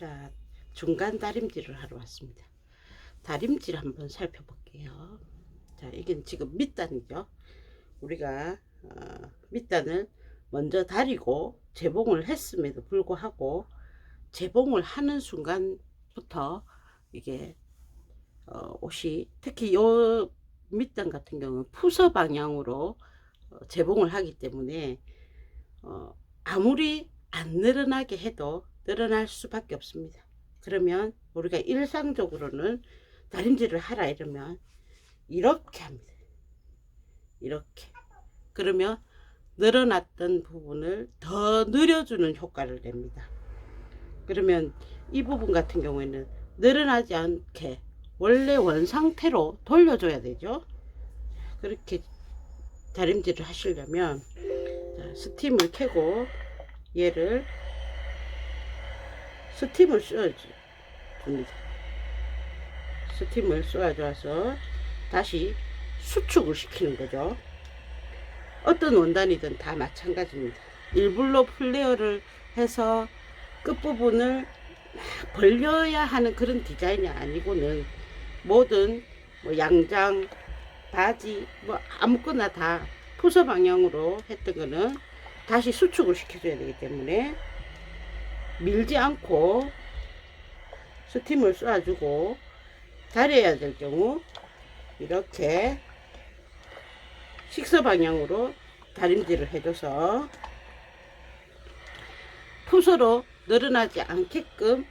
자, 중간 다림질을 하러 왔습니다. 다림질 한번 살펴볼게요. 자, 이게 지금 밑단이죠. 우리가 밑단을 먼저 다리고 재봉을 했음에도 불구하고 재봉을 하는 순간부터 이게 옷이 특히 요 밑단 같은 경우는 푸서 방향으로 재봉을 하기 때문에 아무리 안 늘어나게 해도 늘어날 수밖에 없습니다. 그러면 우리가 일상적으로는 다림질을 하라 이러면 이렇게 합니다. 이렇게. 그러면 늘어났던 부분을 더 늘려주는 효과를 냅니다. 그러면 이 부분 같은 경우에는 늘어나지 않게 원래 원상태로 돌려줘야 되죠. 그렇게 다림질을 하시려면 스팀을 켜고 얘를 스팀을 쏘아줍니다. 스팀을 쏘아줘서 다시 수축을 시키는 거죠. 어떤 원단이든 다 마찬가지입니다. 일부러 플레어를 해서 끝부분을 막 벌려야 하는 그런 디자인이 아니고는 뭐든 뭐 양장, 바지 뭐 아무거나 다 푸서 방향으로 했던 거는 다시 수축을 시켜줘야 되기 때문에 밀지 않고 스팀을 쏴주고 다려야 될 경우 이렇게 식서 방향으로 다림질을 해줘서 푸서로 늘어나지 않게끔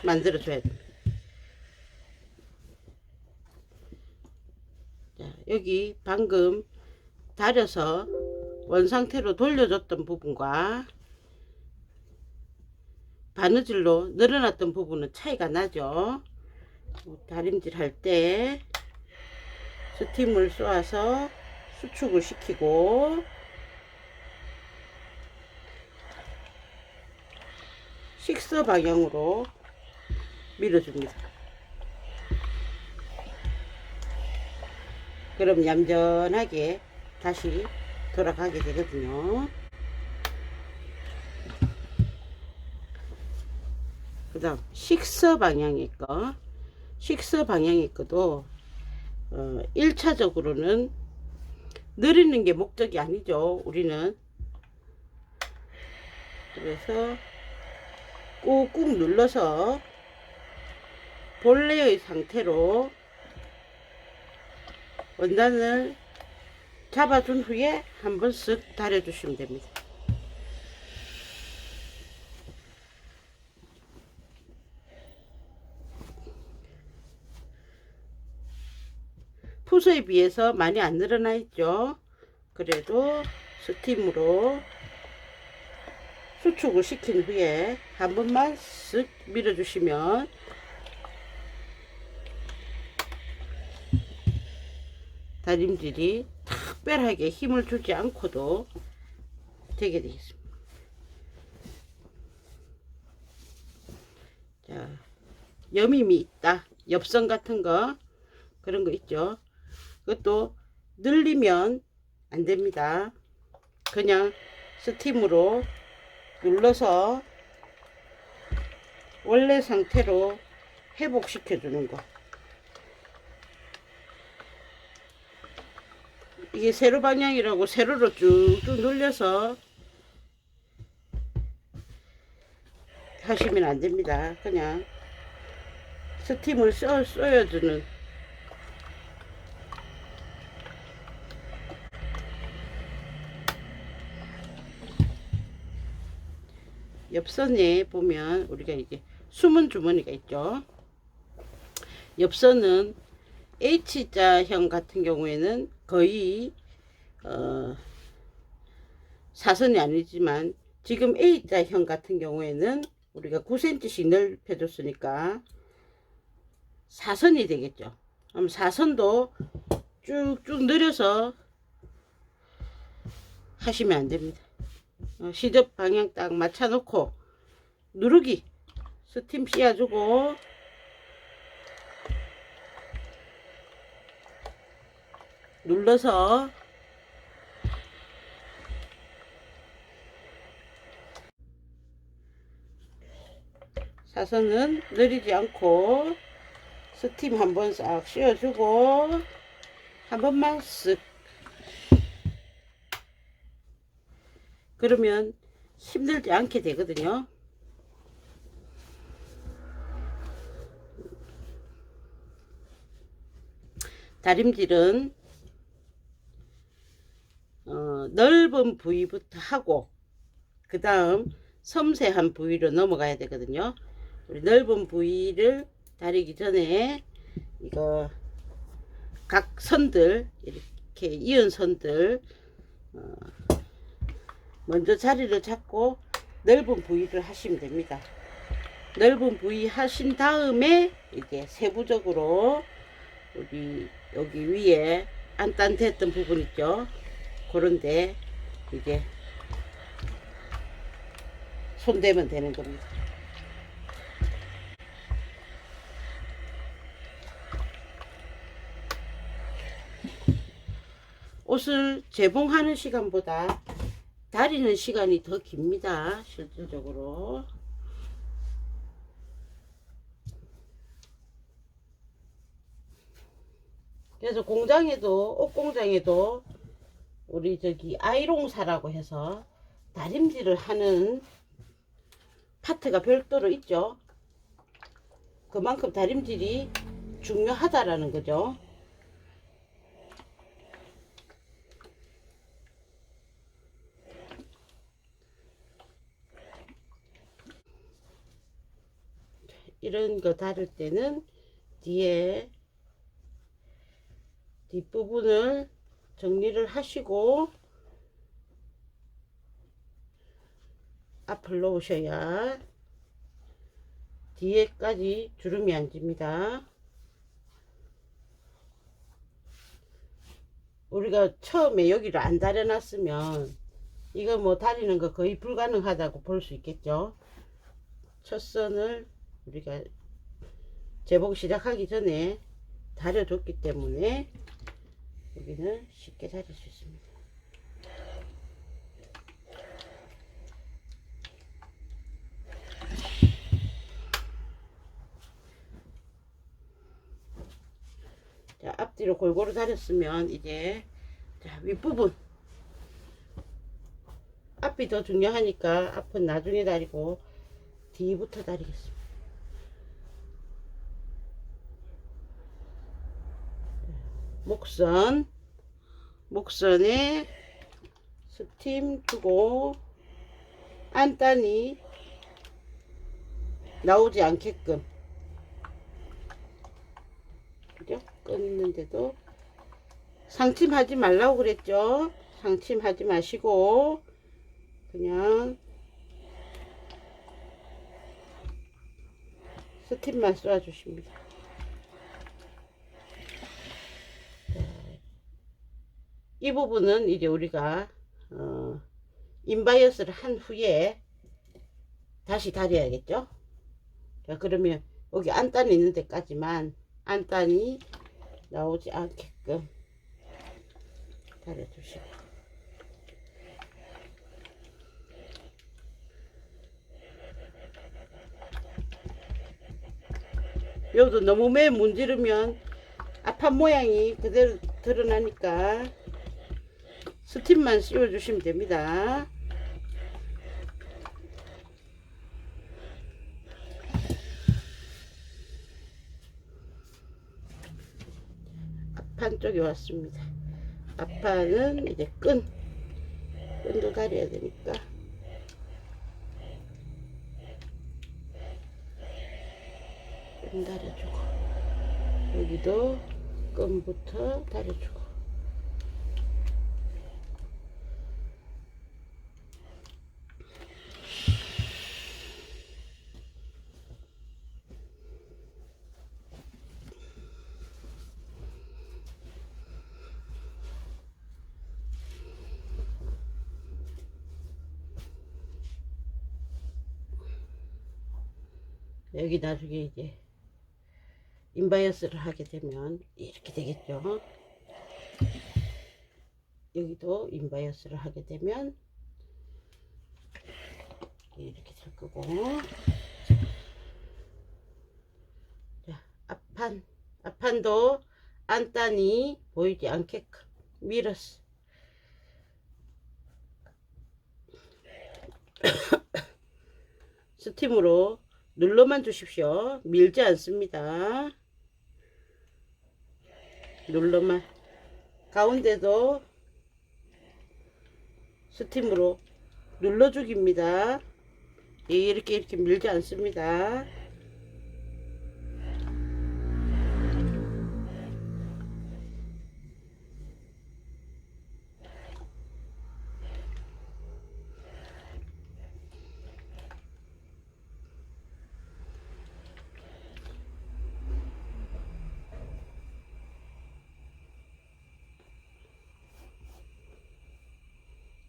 만들어 줘야 됩니다. 자, 여기 방금 다려서 원상태로 돌려줬던 부분과 바느질로 늘어났던 부분은 차이가 나죠. 다림질 할 때 스팀을 쏘아서 수축을 시키고 식서 방향으로 밀어줍니다. 그럼 얌전하게 다시 돌아가게 되거든요. 그 다음 식서 방향의 거, 식서 방향의 거도 1차적으로는 늘리는 게 목적이 아니죠. 우리는 그래서 꾹꾹 눌러서 본래의 상태로 원단을 잡아준 후에 한번 쓱 다려주시면 됩니다. 푸서에 비해서 많이 안 늘어나 있죠. 그래도 스팀으로 수축을 시킨 후에 한 번만 쓱 밀어주시면 다림질이 특별하게 힘을 주지 않고도 되게 되겠습니다. 자, 여밈이 있다. 엽선 같은 거 그런 거 있죠. 그것도 늘리면 안 됩니다. 그냥 스팀으로 눌러서 원래 상태로 회복시켜 주는 거. 이게 세로 방향이라고 세로로 쭉쭉 눌려서 하시면 안 됩니다. 그냥 스팀을 쏘여주는 엽선에 보면 우리가 이게 숨은 주머니가 있죠. 엽선은 H자형 같은 경우에는 거의 사선이 아니지만 지금 A자형 같은 경우에는 우리가 9cm씩 넓혀줬으니까 사선이 되겠죠. 그럼 사선도 쭉쭉 늘려서 하시면 안 됩니다. 시접 방향 딱 맞춰 놓고 누르기 스팀 씌워주고 눌러서 사선은 느리지 않고 스팀 한번 싹 씌워주고 한 번만 쓱. 그러면 힘들지 않게 되거든요. 다림질은 넓은 부위부터 하고 그 다음 섬세한 부위로 넘어가야 되거든요. 우리 넓은 부위를 다리기 전에 이거 각 선들 이렇게 이은 선들 먼저 자리를 잡고 넓은 부위를 하시면 됩니다. 넓은 부위 하신 다음에 이제 세부적으로 우리 여기 위에 안단됐던 부분 있죠. 그런데 이제 손대면 되는 겁니다. 옷을 재봉하는 시간보다 다리는 시간이 더 깁니다. 실질적으로. 그래서 공장에도, 옷 공장에도 우리 저기 아이롱사라고 해서 다림질을 하는 파트가 별도로 있죠. 그만큼 다림질이 중요하다라는 거죠. 이런 거 다룰 때는 뒤에 뒷부분을 정리를 하시고 앞을 놓으셔야 뒤에까지 주름이 안 집니다. 우리가 처음에 여기를 안 다려 놨으면 이거 뭐 다리는 거 거의 불가능하다고 볼 수 있겠죠. 첫 선을 우리가 재봉 시작하기 전에 다려줬기 때문에 여기는 쉽게 다릴 수 있습니다. 자, 앞뒤로 골고루 다렸으면 이제 자, 윗부분 앞이 더 중요하니까 앞은 나중에 다리고 뒤부터 다리겠습니다. 목선에 스팀 주고 안단이 나오지 않게끔, 그죠? 끊는데도 상침하지 말라고 그랬죠. 상침하지 마시고 그냥 스팀만 쏴 주십니다. 이 부분은 이제 우리가 인바이어스를 한 후에 다시 다려야겠죠. 자, 그러면 여기 안단이 있는 데까지만 안단이 나오지 않게끔 다려주시고, 여기도 너무 매 문지르면 앞판 모양이 그대로 드러나니까 스팀만 씌워 주시면 됩니다. 앞판 쪽에 왔습니다. 앞판은 이제 끈도 다려야 되니까 끈 다려주고, 여기도 끈부터 다려주고, 여기 나중에 이제 인바이어스를 하게 되면 이렇게 되겠죠. 여기도 인바이어스를 하게 되면 이렇게 될 거고, 앞판도 안단이 보이지 않게끔 밀었어. 스팀으로 눌러만 주십시오. 밀지 않습니다. 눌러만. 가운데도 스팀으로 눌러주기입니다. 이렇게 밀지 않습니다.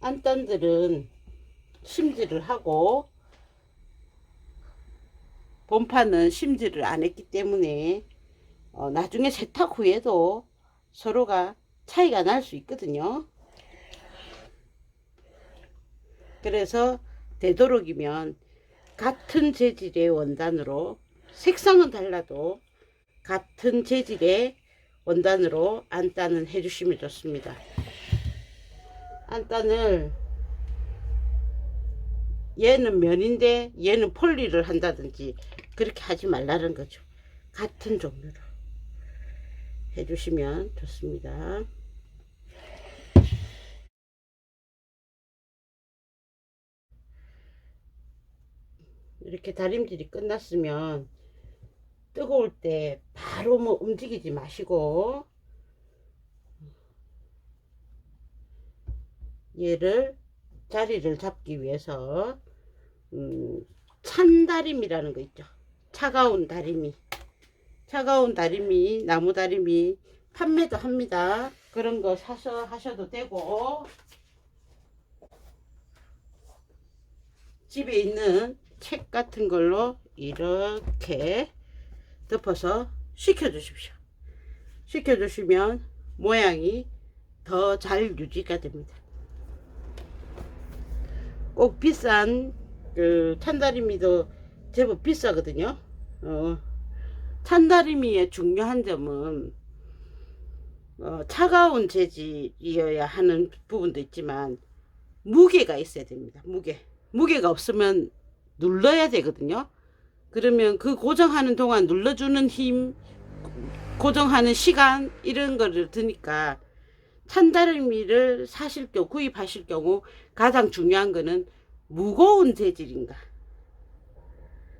안단들은 심지를 하고 본판은 심지를 안 했기 때문에 나중에 세탁 후에도 서로가 차이가 날 수 있거든요. 그래서 되도록이면 같은 재질의 원단으로, 색상은 달라도 같은 재질의 원단으로 안단은 해주시면 좋습니다. 안단을 얘는 면인데 얘는 폴리를 한다든지 그렇게 하지 말라는 거죠. 같은 종류로 해주시면 좋습니다. 이렇게 다림질이 끝났으면 뜨거울 때 바로 뭐 움직이지 마시고 얘를 자리를 잡기 위해서 찬 다림이라는 거 있죠. 차가운 다림이, 나무 다림이 판매도 합니다. 그런 거 사서 하셔도 되고, 집에 있는 책 같은 걸로 이렇게 덮어서 식혀주십시오. 식혀주시면 모양이 더 잘 유지가 됩니다. 꼭 비싼 그 찬다리미도 제법 비싸거든요. 찬다리미의 중요한 점은 차가운 재질이어야 하는 부분도 있지만 무게가 있어야 됩니다. 무게가 없으면 눌러야 되거든요. 그러면 그 고정하는 동안 눌러주는 힘, 고정하는 시간 이런 거를 드니까 찬다리미를 구입하실 경우 가장 중요한 거는 무거운 재질인가.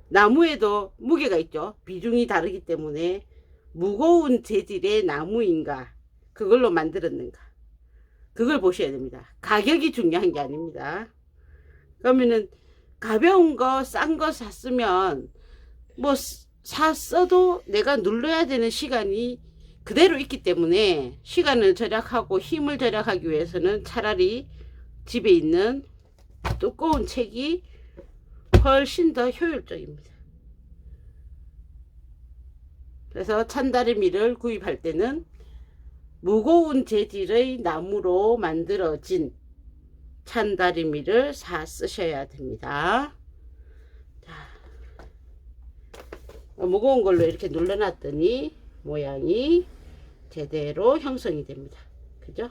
나무에도 무게가 있죠. 비중이 다르기 때문에 무거운 재질의 나무인가, 그걸로 만들었는가, 그걸 보셔야 됩니다. 가격이 중요한 게 아닙니다. 그러면은 가벼운 거, 싼 거 샀으면 뭐 샀어도 내가 눌러야 되는 시간이 그대로 있기 때문에 시간을 절약하고 힘을 절약하기 위해서는 차라리 집에 있는 두꺼운 책이 훨씬 더 효율적입니다. 그래서 찬다리미를 구입할 때는 무거운 재질의 나무로 만들어진 찬다리미를 사 쓰셔야 됩니다. 자, 무거운 걸로 이렇게 눌러놨더니 모양이 제대로 형성이 됩니다. 그죠?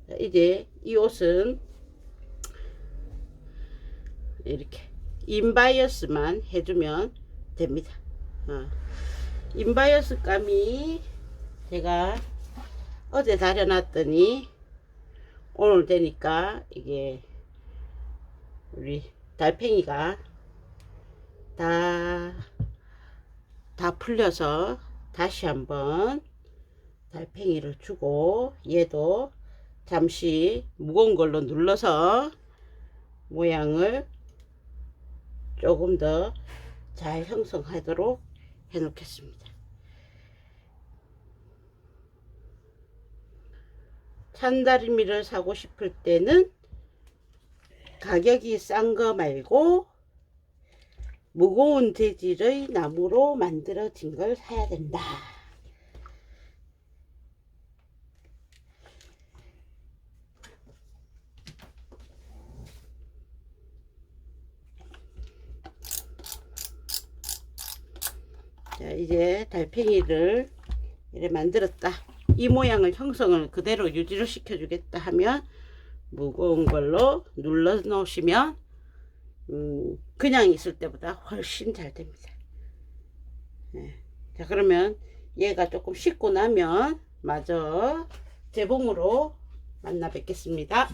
자, 이제 이 옷은 이렇게 인바이어스만 해주면 됩니다. 인바이어스 감이 제가 어제 다려놨더니 오늘 되니까 이게 우리 달팽이가 다 풀려서 다시 한번 달팽이를 주고, 얘도 잠시 무거운 걸로 눌러서 모양을 조금 더 잘 형성하도록 해 놓겠습니다. 찬다리미를 사고 싶을 때는 가격이 싼 거 말고 무거운 재질의 나무로 만들어진 걸 사야 된다. 자, 이제 달팽이를 이렇게 만들었다. 이 모양을 형성을 그대로 유지를 시켜주겠다 하면 무거운 걸로 눌러 놓으시면 그냥 있을 때보다 훨씬 잘 됩니다. 네. 자, 그러면 얘가 조금 식고 나면 마저 재봉으로 만나 뵙겠습니다.